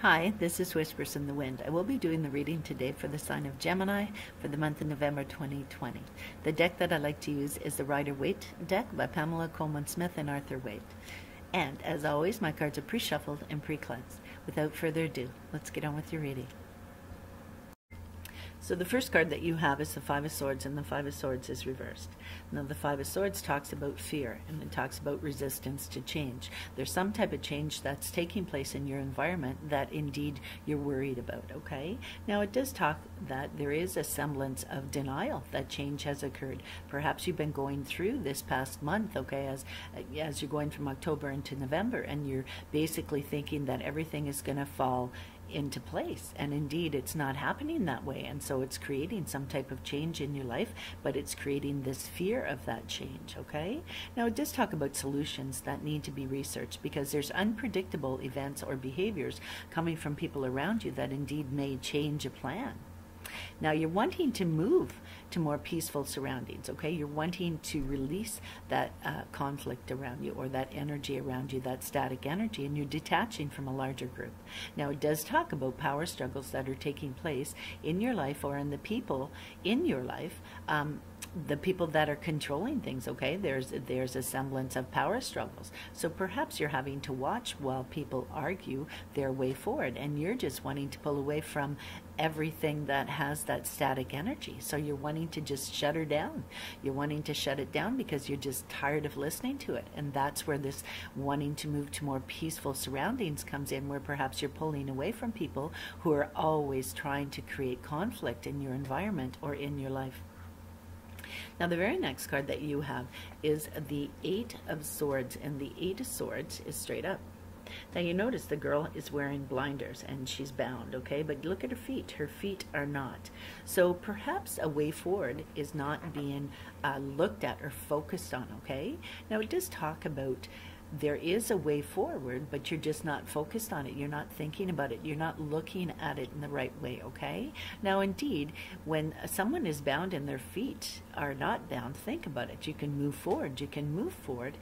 Hi, this is Whispers in the Wind. I will be doing the reading today for the sign of Gemini for the month of November 2020. The deck that I like to use is the Rider-Waite deck by Pamela Coleman-Smith and Arthur Waite. And as always, my cards are pre-shuffled and pre-cleansed. Without further ado, let's get on with your reading. So the first card that you have is the Five of Swords, and the Five of Swords is reversed. Now the Five of Swords talks about fear, and it talks about resistance to change. There's some type of change that's taking place in your environment that indeed you're worried about, okay? Now it does talk that there is a semblance of denial that change has occurred. Perhaps you've been going through this past month, okay, as you're going from October into November, and you're basically thinking that everything is going to fall into place, and indeed it's not happening that way, and so it's creating some type of change in your life, but it's creating this fear of that change, okay? Now it does talk about solutions that need to be researched, because there's unpredictable events or behaviors coming from people around you that indeed may change a plan. Now you're wanting to move to more peaceful surroundings, okay? You're wanting to release that conflict around you, or that energy around you, that static energy, and you're detaching from a larger group. Now it does talk about power struggles that are taking place in your life or in the people in your life, the people that are controlling things, okay? There's a semblance of power struggles. So perhaps you're having to watch while people argue their way forward, and you're just wanting to pull away from everything that has that static energy. So you're wanting to just shut her down. You're wanting to shut it down because you're just tired of listening to it. And that's where this wanting to move to more peaceful surroundings comes in, where perhaps you're pulling away from people who are always trying to create conflict in your environment or in your life. Now the very next card that you have is the Eight of Swords, and the Eight of Swords is straight up. Now you notice the girl is wearing blinders and she's bound, okay? But look at her feet. Her feet are not. So perhaps a way forward is not being looked at or focused on, okay? Now it does talk about there is a way forward, but you're just not focused on it. You're not thinking about it. You're not looking at it in the right way, okay? Now, indeed, when someone is bound and their feet are not bound, think about it. You can move forward. You can move forward.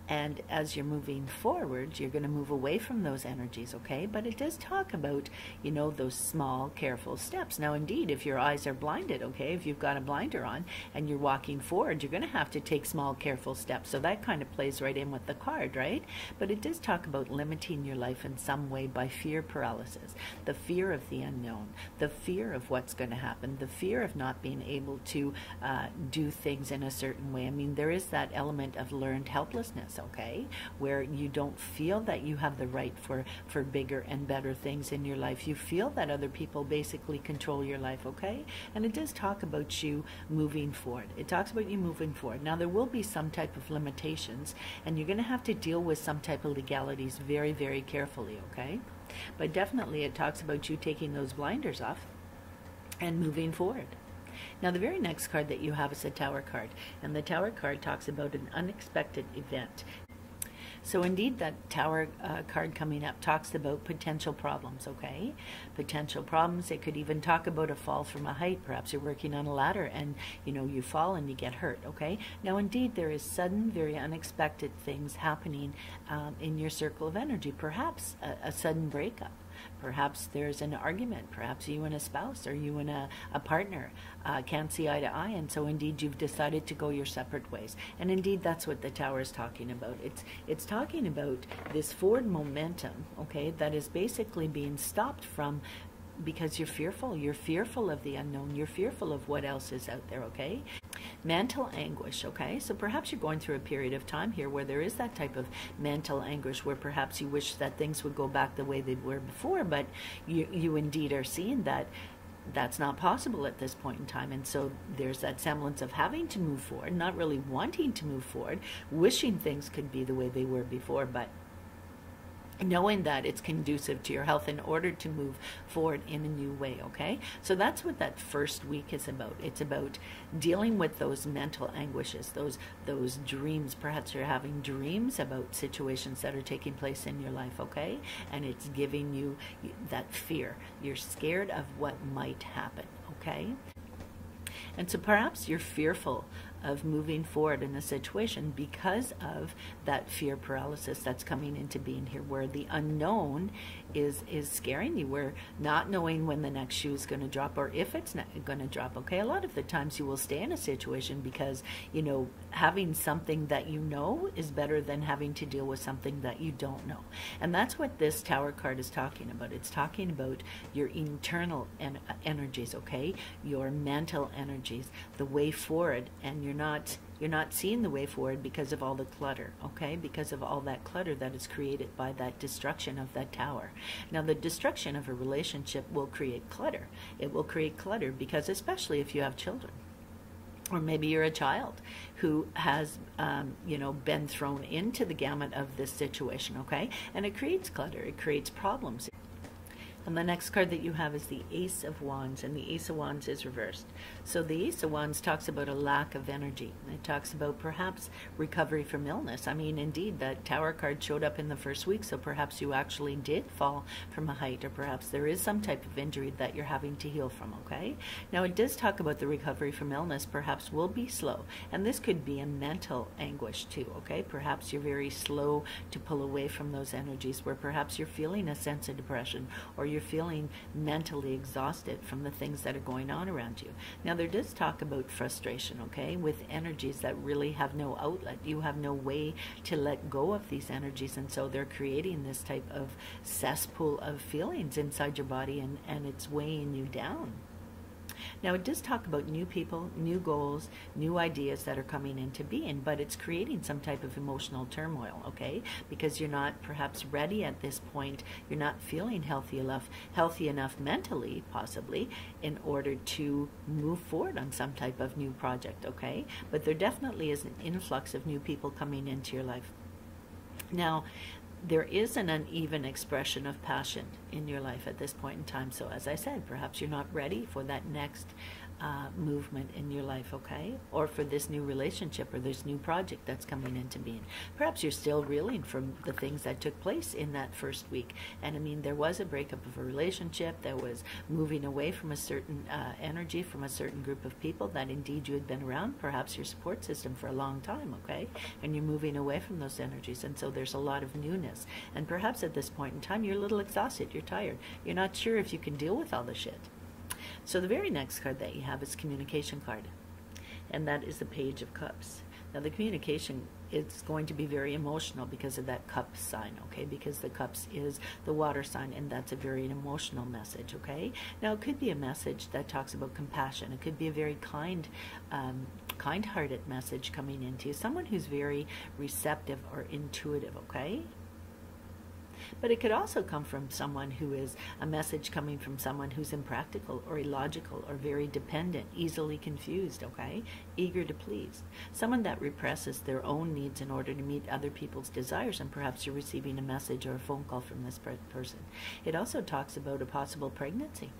And as you're moving forward, you're going to move away from those energies, okay? But it does talk about, you know, those small, careful steps. Now, indeed, if your eyes are blinded, okay, if you've got a blinder on and you're walking forward, you're going to have to take small, careful steps. So that kind of plays right in with the card, right? But it does talk about limiting your life in some way by fear paralysis, the fear of the unknown, the fear of what's going to happen, the fear of not being able to do things in a certain way. I mean, there is that element of learned helplessness, okay, where you don't feel that you have the right for bigger and better things in your life. You feel that other people basically control your life, okay? And it does talk about you moving forward. It talks about you moving forward. Now there will be some type of limitations, and you're going to have to deal with some type of legalities very, very carefully, okay? But definitely it talks about you taking those blinders off and moving forward. Now the very next card that you have is a Tower card, and the Tower card talks about an unexpected event. So indeed that Tower card coming up talks about potential problems, okay? Potential problems. It could even talk about a fall from a height. Perhaps you're working on a ladder and, you know, you fall and you get hurt, okay? Now indeed there is sudden, very unexpected things happening in your circle of energy. Perhaps a sudden breakup. Perhaps there's an argument. Perhaps you and a spouse or you and a partner can't see eye to eye, and so indeed you've decided to go your separate ways. And indeed that's what the Tower is talking about. It's talking about this forward momentum, okay, that is basically being stopped from because you're fearful. You're fearful of the unknown. You're fearful of what else is out there, okay? Mental anguish, okay? So perhaps you're going through a period of time here where there is that type of mental anguish, where perhaps you wish that things would go back the way they were before, but you indeed are seeing that that's not possible at this point in time. And so there's that semblance of having to move forward, not really wanting to move forward, wishing things could be the way they were before, but knowing that it's conducive to your health in order to move forward in a new way, okay? So that's what that first week is about. It's about dealing with those mental anguishes, those dreams. Perhaps you're having dreams about situations that are taking place in your life, okay? And it's giving you that fear. You're scared of what might happen, okay? And so perhaps you're fearful of moving forward in a situation because of that fear paralysis that's coming into being here, where the unknown is scaring you, where not knowing when the next shoe is going to drop or if it's not going to drop. Okay, a lot of the times you will stay in a situation because, you know, having something that you know is better than having to deal with something that you don't know. And that's what this Tower card is talking about. It's talking about your internal energies, okay, your mental energies, the way forward, and you're not seeing the way forward because of all the clutter, okay? Because of all that clutter that is created by that destruction of that tower. Now, the destruction of a relationship will create clutter. It will create clutter because, especially if you have children, or maybe you're a child who has, been thrown into the gamut of this situation, okay? And it creates clutter. It creates problems. And the next card that you have is the Ace of Wands, and the Ace of Wands is reversed. So the Ace of Wands talks about a lack of energy. It talks about perhaps recovery from illness. I mean, indeed, that Tower card showed up in the first week, so perhaps you actually did fall from a height, or perhaps there is some type of injury that you're having to heal from, okay? Now, it does talk about the recovery from illness perhaps will be slow, and this could be a mental anguish too, okay? Perhaps you're very slow to pull away from those energies, where perhaps you're feeling a sense of depression, or you're feeling mentally exhausted from the things that are going on around you. Now, there does talk about frustration, okay, with energies that really have no outlet. You have no way to let go of these energies, and so they're creating this type of cesspool of feelings inside your body, and it's weighing you down. Now, it does talk about new people, new goals, new ideas that are coming into being, but it's creating some type of emotional turmoil, okay? Because you're not perhaps ready at this point. You're not feeling healthy enough mentally, possibly, in order to move forward on some type of new project, okay? But there definitely is an influx of new people coming into your life. Now, there is an uneven expression of passion in your life at this point in time. So as I said, perhaps you're not ready for that next movement in your life, okay? Or for this new relationship or this new project that's coming into being. Perhaps you're still reeling from the things that took place in that first week. And I mean, there was a breakup of a relationship. There was moving away from a certain energy, from a certain group of people that indeed you had been around, perhaps your support system, for a long time, okay? And you're moving away from those energies. And so there's a lot of newness. And perhaps at this point in time, you're a little exhausted. You're tired. You're not sure if you can deal with all the shit. So the very next card that you have is communication card, and that is the Page of Cups. Now, the communication is going to be very emotional because of that cup sign, okay? Because the cups is the water sign, and that's a very emotional message, okay? Now, it could be a message that talks about compassion. It could be a very kind-hearted message coming into you, someone who's very receptive or intuitive, okay? But it could also come from someone who is a message coming from someone who's impractical or illogical or very dependent, easily confused, okay? Eager to please. Someone that represses their own needs in order to meet other people's desires, and perhaps you're receiving a message or a phone call from this person. It also talks about a possible pregnancy.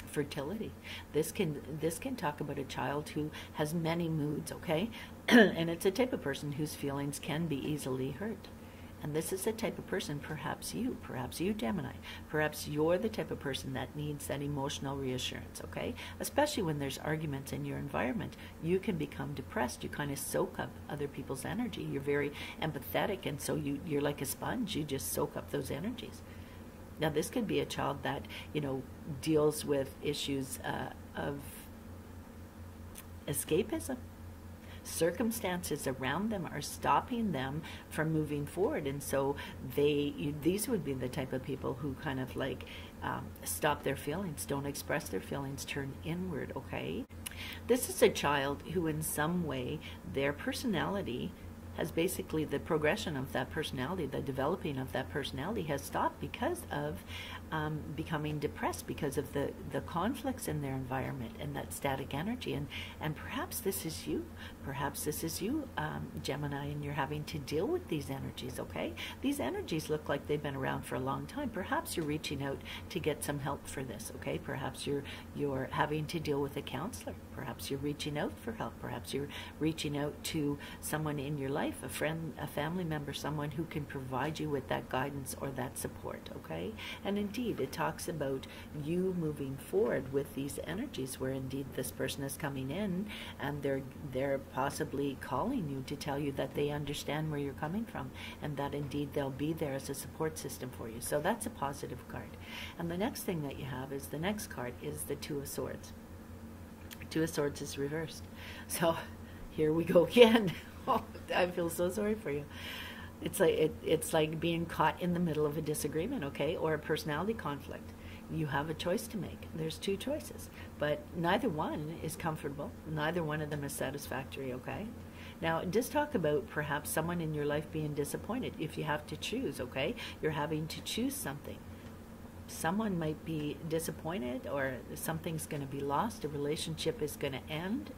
Fertility. This can talk about a child who has many moods, okay? And it's a type of person whose feelings can be easily hurt. And this is the type of person, perhaps you, Gemini, perhaps you're the type of person that needs that emotional reassurance, okay? Especially when there's arguments in your environment. You can become depressed. You kind of soak up other people's energy. You're very empathetic, and so you're like a sponge. You just soak up those energies. Now, this could be a child that, deals with issues of escapism. Circumstances around them are stopping them from moving forward, and so these would be the type of people who kind of like stop their feelings, don't express their feelings, turn inward, okay? This is a child who in some way their personality has basically, the progression of that personality, the developing of that personality has stopped because of becoming depressed, because of the conflicts in their environment and that static energy. And perhaps this is you. Perhaps this is you, Gemini, and you're having to deal with these energies, okay? These energies look like they've been around for a long time. Perhaps you're reaching out to get some help for this, okay? Perhaps you're having to deal with a counselor. Perhaps you're reaching out for help. Perhaps you're reaching out to someone in your life, a friend, a family member, someone who can provide you with that guidance or that support, okay? And indeed, it talks about you moving forward with these energies where indeed this person is coming in and they're possibly calling you to tell you that they understand where you're coming from and that indeed they'll be there as a support system for you. So that's a positive card. And the next thing that you have is the next card is the Two of Swords. Two of Swords is reversed. So here we go again. Oh, I feel so sorry for you. It's like being caught in the middle of a disagreement, okay, or a personality conflict. You have a choice to make. There's two choices, but neither one is comfortable. Neither one of them is satisfactory, okay? Now, just talk about perhaps someone in your life being disappointed. If you have to choose, okay, you're having to choose something. Someone might be disappointed, or something's going to be lost, a relationship is going to end.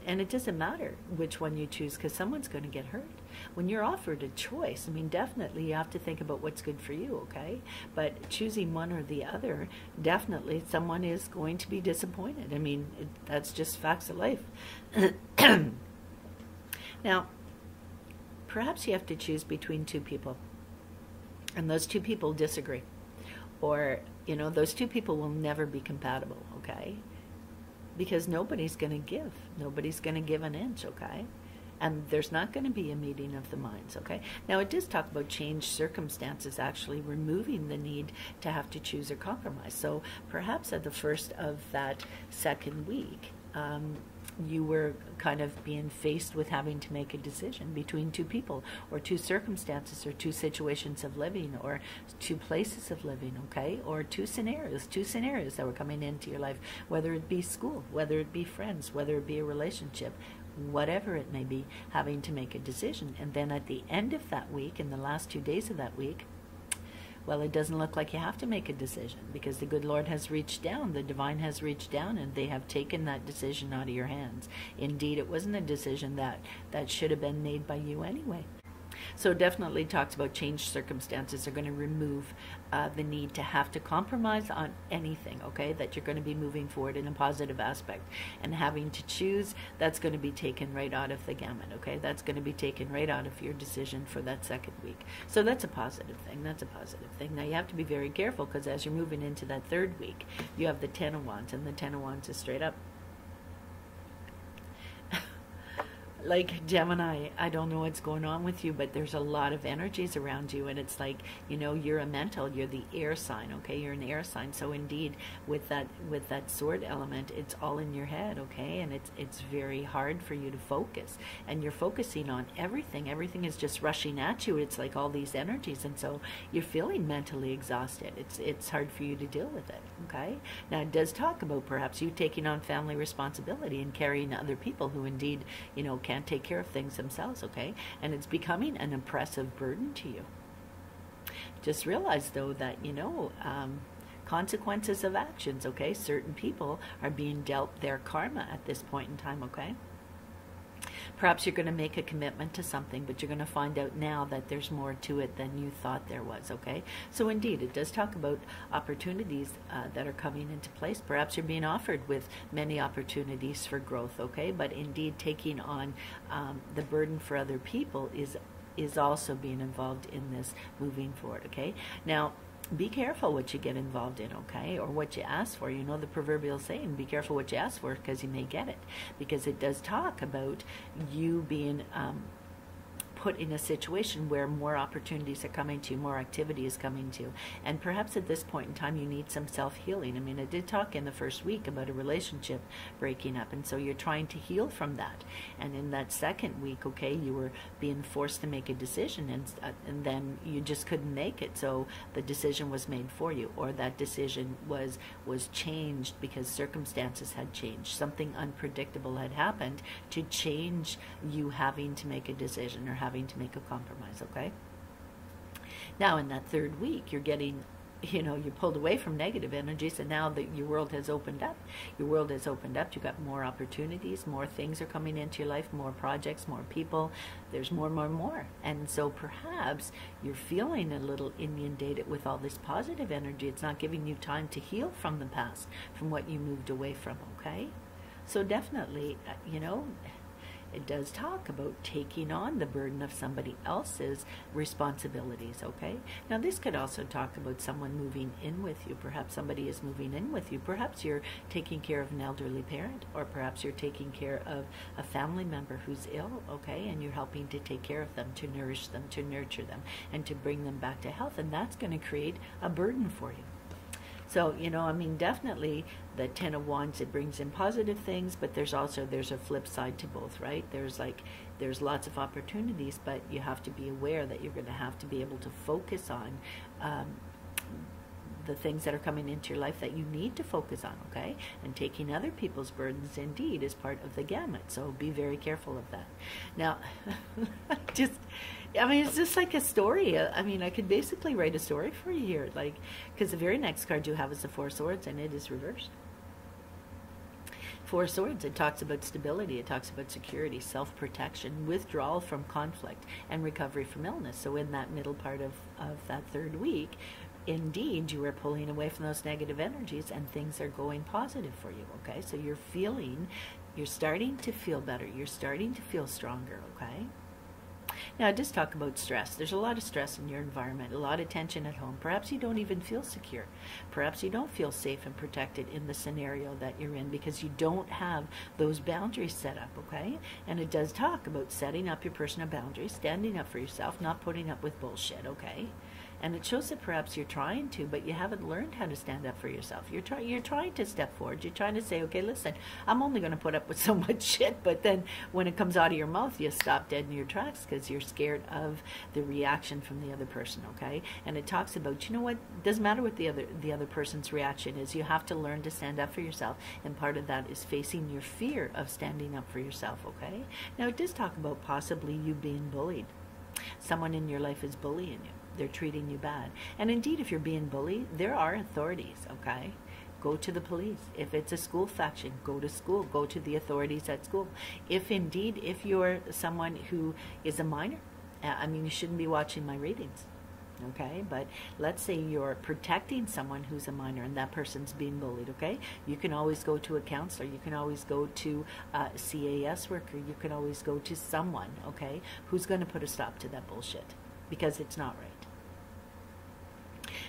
And it doesn't matter which one you choose, because someone's going to get hurt. When you're offered a choice, I mean, definitely you have to think about what's good for you, okay? But choosing one or the other, definitely someone is going to be disappointed. I mean, that's just facts of life. Now, perhaps you have to choose between two people, and those two people disagree. Or, you know, those two people will never be compatible, okay? Because nobody's going to give. Nobody's going to give an inch, okay? And there's not going to be a meeting of the minds, okay? Now, it does talk about changed circumstances, actually removing the need to have to choose or compromise. So perhaps at the first of that second week, you were kind of being faced with having to make a decision between two people, or two circumstances, or two situations of living, or two places of living, okay? Or two scenarios that were coming into your life, whether it be school, whether it be friends, whether it be a relationship, whatever it may be, having to make a decision. And then at the end of that week, in the last 2 days of that week, well, it doesn't look like you have to make a decision, because the good Lord has reached down, the divine has reached down, and they have taken that decision out of your hands. Indeed, it wasn't a decision that should have been made by you anyway. So it definitely talks about changed circumstances are going to remove the need to have to compromise on anything, okay? That you're going to be moving forward in a positive aspect. And having to choose, that's going to be taken right out of the gamut, okay? That's going to be taken right out of your decision for that second week. So that's a positive thing. That's a positive thing. Now you have to be very careful, because as you're moving into that third week, you have the Ten of Wands, and the Ten of Wands is straight up. Like Gemini, I don't know what's going on with you, but there's a lot of energies around you, and it's like, you know, you're a mental, you're the air sign, okay? You're an air sign. So indeed, with that sword element, it's all in your head, okay? And it's very hard for you to focus, and you're focusing on everything. Everything is just rushing at you. It's like all these energies, and so you're feeling mentally exhausted. It's hard for you to deal with it, okay? Now it does talk about perhaps you taking on family responsibility and carrying other people who indeed, you know, can't take care of things themselves, okay? And it's becoming an oppressive burden to you. Just realize, though, that, you know, consequences of actions, okay? Certain people are being dealt their karma at this point in time, okay? Perhaps you're going to make a commitment to something, but you're going to find out now that there's more to it than you thought there was, okay? So indeed, it does talk about opportunities that are coming into place. Perhaps you're being offered with many opportunities for growth, okay? But indeed, taking on the burden for other people is also being involved in this moving forward, okay? Now, be careful what you get involved in, okay? Or what you ask for. You know the proverbial saying, be careful what you ask for, because you may get it. Because it does talk about you being put in a situation where more opportunities are coming to you, more activity is coming to you. And perhaps at this point in time, you need some self-healing. I mean, I did talk in the first week about a relationship breaking up, and so you're trying to heal from that. And in that second week, okay, you were being forced to make a decision, and then you just couldn't make it, so the decision was made for you, or that decision was changed because circumstances had changed. Something unpredictable had happened to change you having to make a decision or having to make a compromise, okay? Now in that third week, you're getting, you know, you're pulled away from negative energies, and now that your world has opened up. Your world has opened up. You've got more opportunities, more things are coming into your life, more projects, more people. There's more. And so perhaps you're feeling a little inundated with all this positive energy. It's not giving you time to heal from the past, from what you moved away from, okay? So definitely, it does talk about taking on the burden of somebody else's responsibilities, okay? Now, this could also talk about someone moving in with you. Perhaps somebody is moving in with you. Perhaps you're taking care of an elderly parent, or perhaps you're taking care of a family member who's ill, okay? And you're helping to take care of them, to nourish them, to nurture them, and to bring them back to health. And that's going to create a burden for you. So, definitely the Ten of Wands, it brings in positive things, but there's a flip side to both, right? There's lots of opportunities, but you have to be aware that you're going to have to be able to focus on the things that are coming into your life that you need to focus on, okay? And taking other people's burdens, indeed, is part of the gamut, so be very careful of that. Now, it's just like a story. I could basically write a story for you here, because the very next card you have is the Four of Swords, and it is reversed. Four Swords, it talks about stability, it talks about security, self-protection, withdrawal from conflict, and recovery from illness. So in that middle part of that third week, indeed, you are pulling away from those negative energies and things are going positive for you, okay? So you're starting to feel better. You're starting to feel stronger, okay? Now, just talk about stress. There's a lot of stress in your environment, a lot of tension at home. Perhaps you don't even feel secure. Perhaps you don't feel safe and protected in the scenario that you're in because you don't have those boundaries set up, okay? And it does talk about setting up your personal boundaries, standing up for yourself, not putting up with bullshit, okay? And it shows that perhaps you're trying to, but you haven't learned how to stand up for yourself. You're trying to step forward. You're trying to say, okay, listen, I'm only going to put up with so much shit. But then when it comes out of your mouth, you stop dead in your tracks because you're scared of the reaction from the other person, okay? And it talks about, you know what, it doesn't matter what the other person's reaction is. You have to learn to stand up for yourself. And part of that is facing your fear of standing up for yourself, okay? Now, it does talk about possibly you being bullied. Someone in your life is bullying you. They're treating you bad. And indeed, if you're being bullied, there are authorities, okay? Go to the police. If it's a school faction, go to school. Go to the authorities at school. If you're someone who is a minor, you shouldn't be watching my readings, okay? But let's say you're protecting someone who's a minor and that person's being bullied, okay? You can always go to a counselor. You can always go to a CAS worker. You can always go to someone, okay, who's going to put a stop to that bullshit because it's not right.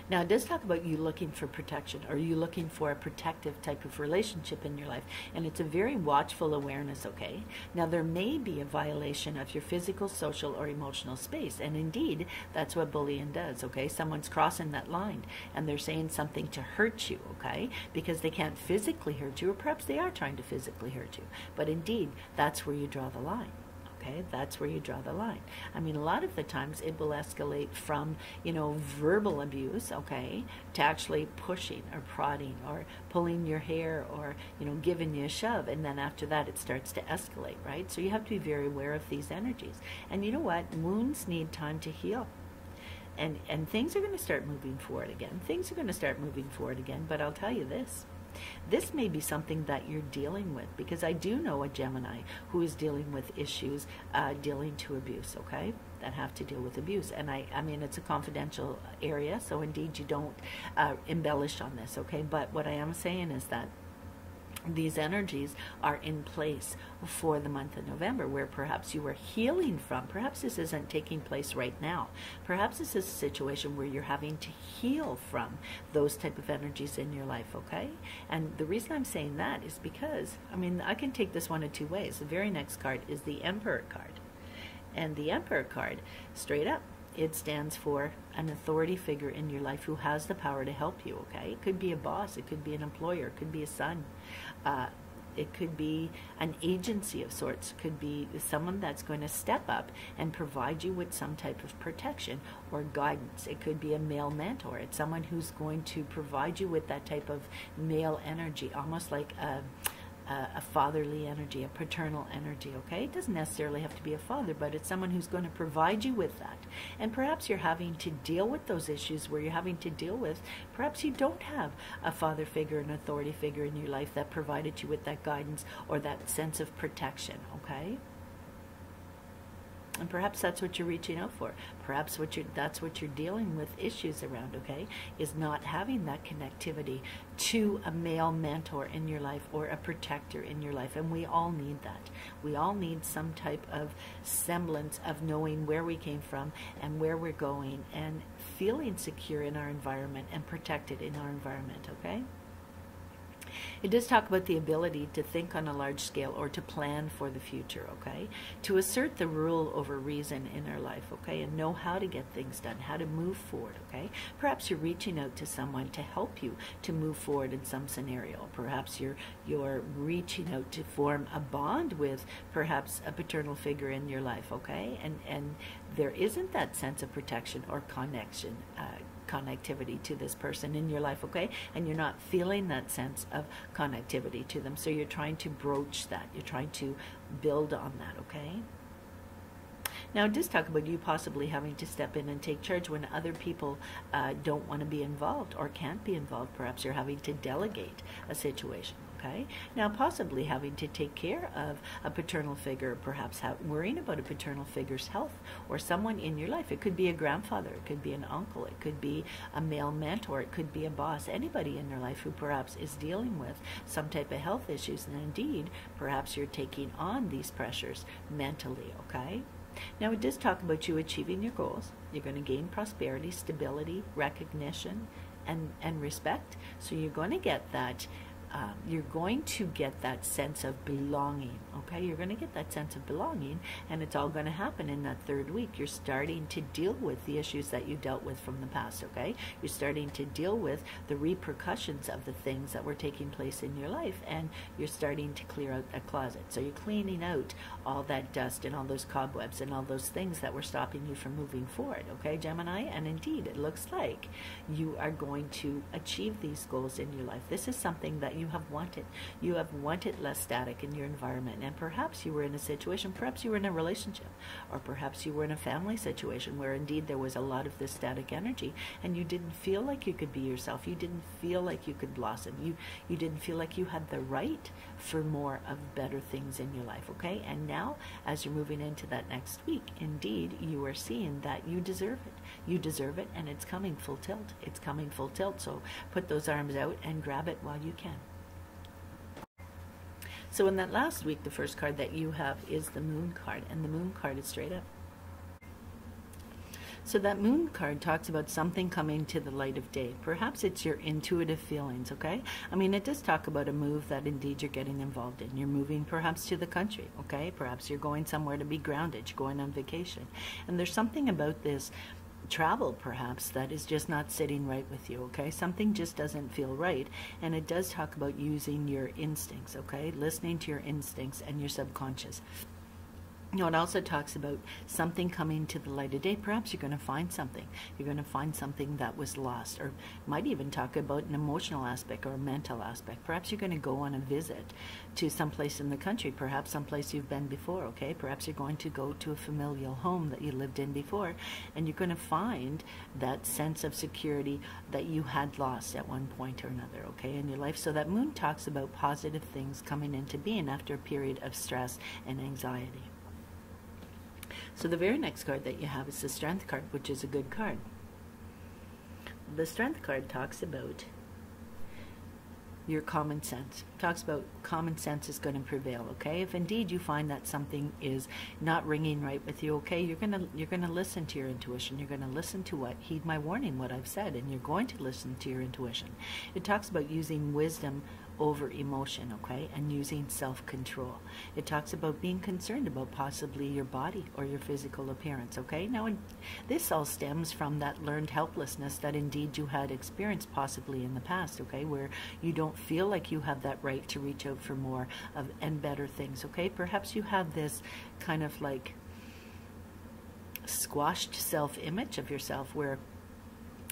Now, it does talk about you looking for protection, or you looking for a protective type of relationship in your life, and it's a very watchful awareness, okay? Now, there may be a violation of your physical, social, or emotional space, and indeed, that's what bullying does, okay? Someone's crossing that line, and they're saying something to hurt you, okay? Because they can't physically hurt you, or perhaps they are trying to physically hurt you, but indeed, that's where you draw the line. Okay, that's where you draw the line. A lot of the times it will escalate from, verbal abuse, okay, to actually pushing or prodding or pulling your hair or, giving you a shove. And then after that, it starts to escalate, right? So you have to be very aware of these energies. And you know what? Wounds need time to heal. And things are going to start moving forward again. But I'll tell you this. This may be something that you're dealing with, because I do know a Gemini who is dealing with issues dealing to abuse, okay, that have to deal with abuse. And it's a confidential area, so indeed you don't embellish on this, okay? But what I am saying is that these energies are in place for the month of November, where perhaps you are healing from. Perhaps this isn't taking place right now. Perhaps this is a situation where you're having to heal from those type of energies in your life, okay? And the reason I'm saying that is because, I can take this one of two ways. The very next card is the Emperor card. And the Emperor card, straight up, it stands for an authority figure in your life who has the power to help you, okay? It could be a boss, it could be an employer, it could be a son, it could be an agency of sorts, it could be someone that's going to step up and provide you with some type of protection or guidance. It could be a male mentor. It's someone who's going to provide you with that type of male energy, almost like a fatherly energy, a paternal energy, okay? It doesn't necessarily have to be a father, but it's someone who's going to provide you with that. And perhaps you're having to deal with those issues where you're having to deal with, perhaps you don't have a father figure, an authority figure in your life that provided you with that guidance or that sense of protection, okay? And perhaps that's what you're reaching out for. Perhaps that's what you're dealing with issues around, okay? Is not having that connectivity to a male mentor in your life or a protector in your life. And we all need that. We all need some type of semblance of knowing where we came from and where we're going and feeling secure in our environment and protected in our environment, okay? It does talk about the ability to think on a large scale or to plan for the future, okay? To assert the rule over reason in our life, okay? And know how to get things done, how to move forward, okay? Perhaps you're reaching out to someone to help you to move forward in some scenario. Perhaps you're reaching out to form a bond with perhaps a paternal figure in your life, okay? And there isn't that sense of protection or connection, connectivity to this person in your life, okay? And you're not feeling that sense of connectivity to them. So you're trying to broach that. You're trying to build on that, okay? Now, it does talk about you possibly having to step in and take charge when other people don't want to be involved or can't be involved. Perhaps you're having to delegate a situation. Okay? Now, possibly having to take care of a paternal figure, perhaps worrying about a paternal figure's health or someone in your life. It could be a grandfather, it could be an uncle, it could be a male mentor, it could be a boss, anybody in your life who perhaps is dealing with some type of health issues. And indeed, perhaps you're taking on these pressures mentally, okay? Now, it does talk about you achieving your goals. You're going to gain prosperity, stability, recognition, and respect. So you're going to get that sense of belonging, okay? You're going to get that sense of belonging, and it's all going to happen in that third week. You're starting to deal with the issues that you dealt with from the past, okay? You're starting to deal with the repercussions of the things that were taking place in your life, and you're starting to clear out that closet. So you're cleaning out all that dust and all those cobwebs and all those things that were stopping you from moving forward, okay, Gemini? And indeed, it looks like you are going to achieve these goals in your life. This is something that you have wanted. You have wanted less static in your environment, and perhaps you were in a situation, perhaps you were in a relationship, or perhaps you were in a family situation where indeed there was a lot of this static energy, and you didn't feel like you could be yourself. You didn't feel like you could blossom. You didn't feel like you had the right for more of better things in your life, okay? And now, as you're moving into that next week, indeed, you are seeing that you deserve it. You deserve it, and it's coming full tilt. It's coming full tilt, so put those arms out and grab it while you can. So in that last week, the first card that you have is the Moon card, and the Moon card is straight up. So that Moon card talks about something coming to the light of day. Perhaps it's your intuitive feelings, okay? I mean, it does talk about a move that indeed you're getting involved in. You're moving perhaps to the country, okay? Perhaps you're going somewhere to be grounded, you're going on vacation. And there's something about this travel perhaps that is just not sitting right with you, okay? Something just doesn't feel right. And it does talk about using your instincts, okay? Listening to your instincts and your subconscious. No, it also talks about something coming to the light of day. Perhaps you're going to find something. You're going to find something that was lost, or might even talk about an emotional aspect or a mental aspect. Perhaps you're going to go on a visit to someplace in the country, perhaps someplace you've been before, okay? Perhaps you're going to go to a familial home that you lived in before, and you're going to find that sense of security that you had lost at one point or another, okay, in your life. So that Moon talks about positive things coming into being after a period of stress and anxiety. So the very next card that you have is the Strength card, which is a good card. The Strength card talks about your common sense. It talks about common sense is going to prevail, okay? If indeed you find that something is not ringing right with you, okay, you're gonna listen to your intuition. You're gonna listen to heed my warning, what I've said, and you're going to listen to your intuition. It talks about using wisdom over emotion, okay, and using self-control. It talks about being concerned about possibly your body or your physical appearance, okay? Now, this all stems from that learned helplessness that indeed you had experienced possibly in the past, okay, where you don't feel like you have that right to reach out for more and better things, okay? Perhaps you have this kind of like squashed self-image of yourself where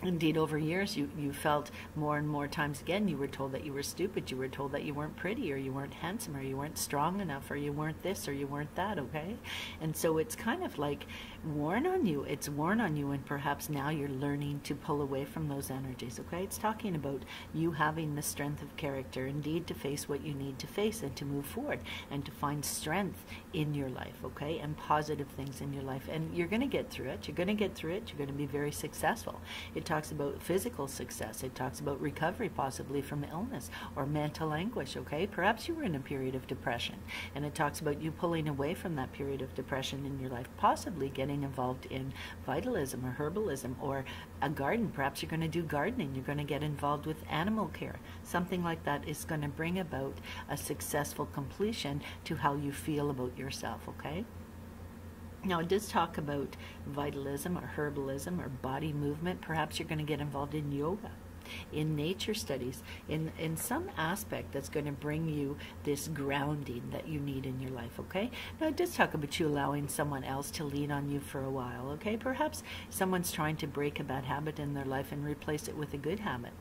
Indeed, over years, you felt more and more times again, you were told that you were stupid, you were told that you weren't pretty, or you weren't handsome, or you weren't strong enough, or you weren't this, or you weren't that, okay? And so it's kind of like worn on you. It's worn on you, and perhaps now you're learning to pull away from those energies, okay? It's talking about you having the strength of character, indeed, to face what you need to face and to move forward and to find strength in your life, okay? And positive things in your life. And you're going to get through it. You're going to get through it. You're going to be very successful. It talks about physical success. It talks about recovery, possibly from illness or mental anguish, okay? Perhaps you were in a period of depression, and it talks about you pulling away from that period of depression in your life, possibly getting involved in vitalism or herbalism or a garden. Perhaps you're going to do gardening. You're going to get involved with animal care. Something like that is going to bring about a successful completion to how you feel about yourself, okay? Now, it does talk about vitalism or herbalism or body movement. Perhaps you're going to get involved in yoga, in nature studies, in some aspect that's going to bring you this grounding that you need in your life, okay? Now, it does talk about you allowing someone else to lean on you for a while, okay? Perhaps someone's trying to break a bad habit in their life and replace it with a good habit.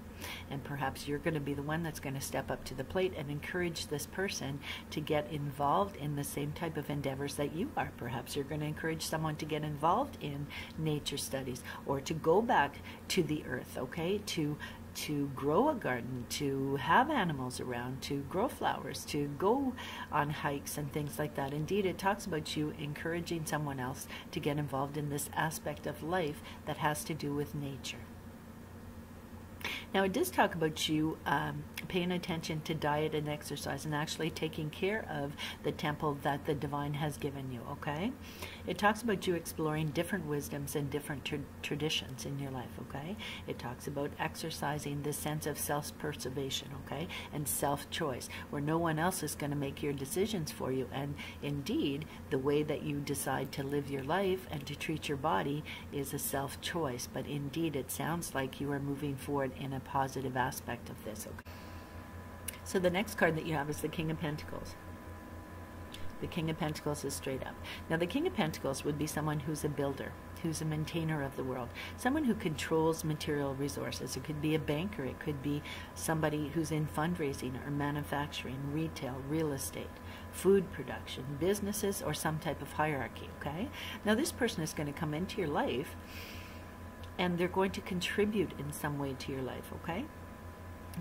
And perhaps you're going to be the one that's going to step up to the plate and encourage this person to get involved in the same type of endeavors that you are. Perhaps you're going to encourage someone to get involved in nature studies or to go back to the earth, okay? To grow a garden, to have animals around, to grow flowers, to go on hikes and things like that. Indeed, it talks about you encouraging someone else to get involved in this aspect of life that has to do with nature. Now, it does talk about you paying attention to diet and exercise and actually taking care of the temple that the divine has given you, okay? It talks about you exploring different wisdoms and different traditions in your life, okay? It talks about exercising this sense of self-preservation, okay? And self-choice, where no one else is going to make your decisions for you. And indeed, the way that you decide to live your life and to treat your body is a self-choice. But indeed, it sounds like you are moving forward in a positive aspect of this, okay? So the next card that you have is the King of Pentacles. The King of Pentacles is straight up. Now, the King of Pentacles would be someone who's a builder, who's a maintainer of the world, someone who controls material resources. It could be a banker. It could be somebody who's in fundraising or manufacturing, retail, real estate, food production, businesses, or some type of hierarchy, okay? Now, this person is going to come into your life and they're going to contribute in some way to your life, okay?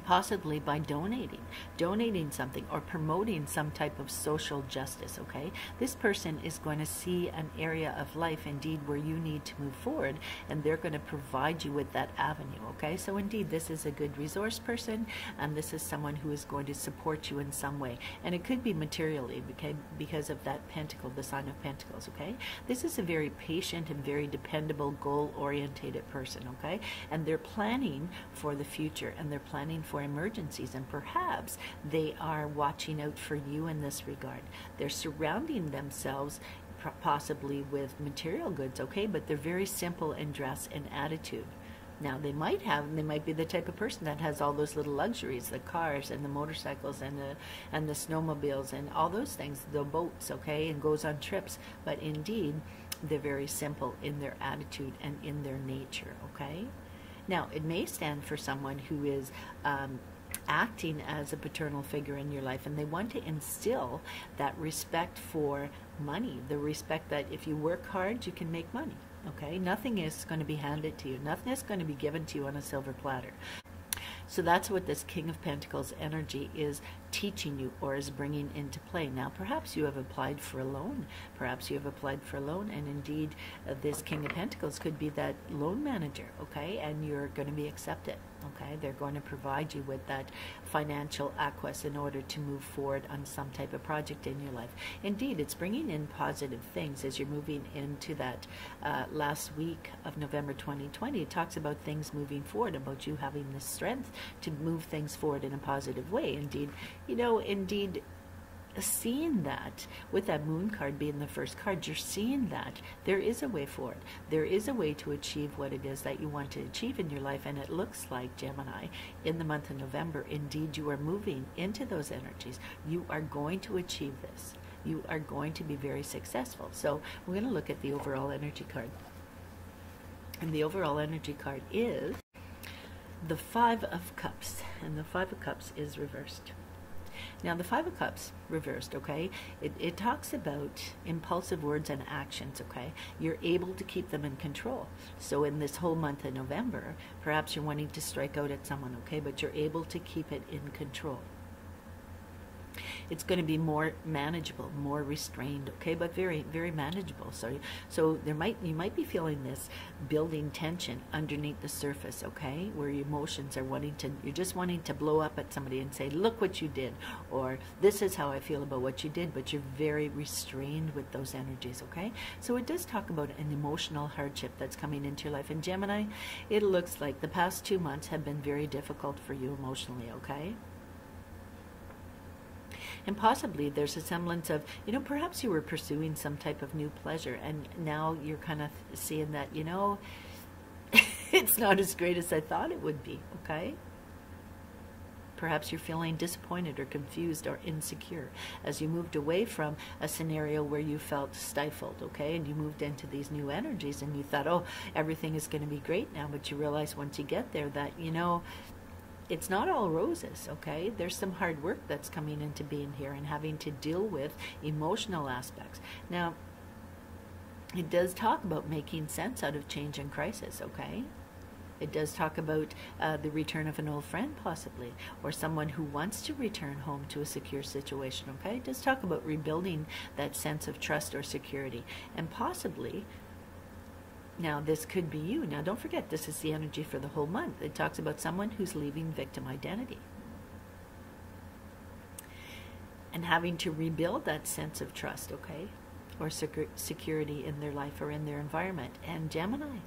Possibly by donating something or promoting some type of social justice, okay? This person is going to see an area of life, indeed, where you need to move forward, and they're going to provide you with that avenue, okay? So indeed, this is a good resource person, and this is someone who is going to support you in some way. And it could be materially, okay, because of that pentacle, the sign of pentacles, okay? This is a very patient and very dependable, goal-orientated person, okay? And they're planning for the future, and they're planning for emergencies, and perhaps they are watching out for you in this regard. They're surrounding themselves possibly with material goods, okay, but they're very simple in dress and attitude. Now, they might be the type of person that has all those little luxuries, the cars and the motorcycles and the snowmobiles and all those things, the boats, okay, and goes on trips, but indeed, they're very simple in their attitude and in their nature, okay? Now, it may stand for someone who is acting as a paternal figure in your life, and they want to instill that respect for money, the respect that if you work hard, you can make money, okay? Nothing is going to be handed to you. Nothing is going to be given to you on a silver platter. So that's what this King of Pentacles energy is teaching you or is bringing into play. Now, perhaps you have applied for a loan. Perhaps you have applied for a loan, and indeed, this King of Pentacles could be that loan manager, okay? And you're going to be accepted, okay? They're going to provide you with that financial acquis in order to move forward on some type of project in your life. Indeed, it's bringing in positive things as you're moving into that last week of November 2020. It talks about things moving forward, about you having the strength to move things forward in a positive way. Indeed, you know, indeed, seeing that with that moon card being the first card, you're seeing that there is a way forward. There is a way to achieve what it is that you want to achieve in your life, and it looks like, Gemini, in the month of November, indeed, you are moving into those energies. You are going to achieve this. You are going to be very successful. So we're going to look at the overall energy card. And the overall energy card is the Five of Cups, and the Five of Cups is reversed. Now, the Five of Cups reversed, okay, it talks about impulsive words and actions, okay? You're able to keep them in control. So in this whole month of November, perhaps you're wanting to strike out at someone, okay, but you're able to keep it in control. It's going to be more manageable, more restrained, okay, but very, very manageable. So you might be feeling this building tension underneath the surface, okay, where your emotions are you're just wanting to blow up at somebody and say, look what you did, or this is how I feel about what you did, but you're very restrained with those energies, okay? So it does talk about an emotional hardship that's coming into your life. And Gemini, it looks like the past 2 months have been very difficult for you emotionally, okay? And possibly there's a semblance of, perhaps you were pursuing some type of new pleasure, and now you're kind of seeing that, it's not as great as I thought it would be, okay? Perhaps you're feeling disappointed or confused or insecure as you moved away from a scenario where you felt stifled, okay? And you moved into these new energies and you thought, oh, everything is going to be great now, but you realize once you get there that, it's not all roses, okay? There's some hard work that's coming into being here and having to deal with emotional aspects. Now, it does talk about making sense out of change and crisis, okay? It does talk about the return of an old friend, possibly, or someone who wants to return home to a secure situation, okay? It does talk about rebuilding that sense of trust or security, and possibly, now, this could be you. Now, don't forget, this is the energy for the whole month. It talks about someone who's leaving victim identity and having to rebuild that sense of trust, okay, or security in their life or in their environment. And Gemini,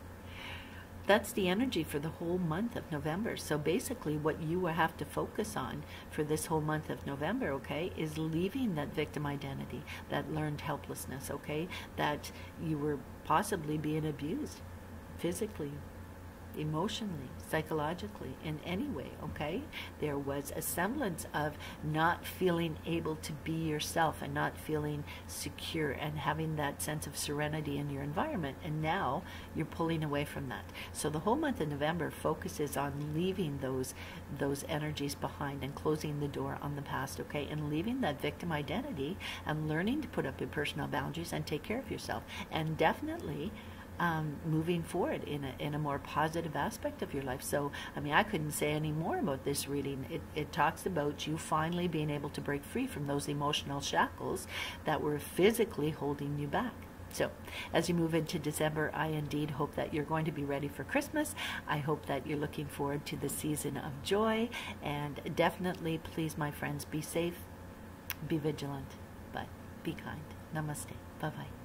that's the energy for the whole month of November. So basically what you will have to focus on for this whole month of November, okay, is leaving that victim identity, that learned helplessness, okay, that you were possibly being abused physically, emotionally, psychologically, in any way, okay? There was a semblance of not feeling able to be yourself and not feeling secure and having that sense of serenity in your environment, and now you're pulling away from that. So the whole month of November focuses on leaving those energies behind and closing the door on the past, okay? And leaving that victim identity and learning to put up your personal boundaries and take care of yourself. And definitely moving forward in a more positive aspect of your life. So, I couldn't say any more about this reading. It talks about you finally being able to break free from those emotional shackles that were physically holding you back. So, as you move into December, I indeed hope that you're going to be ready for Christmas. I hope that you're looking forward to the season of joy. And definitely, please, my friends, be safe, be vigilant, but be kind. Namaste. Bye-bye.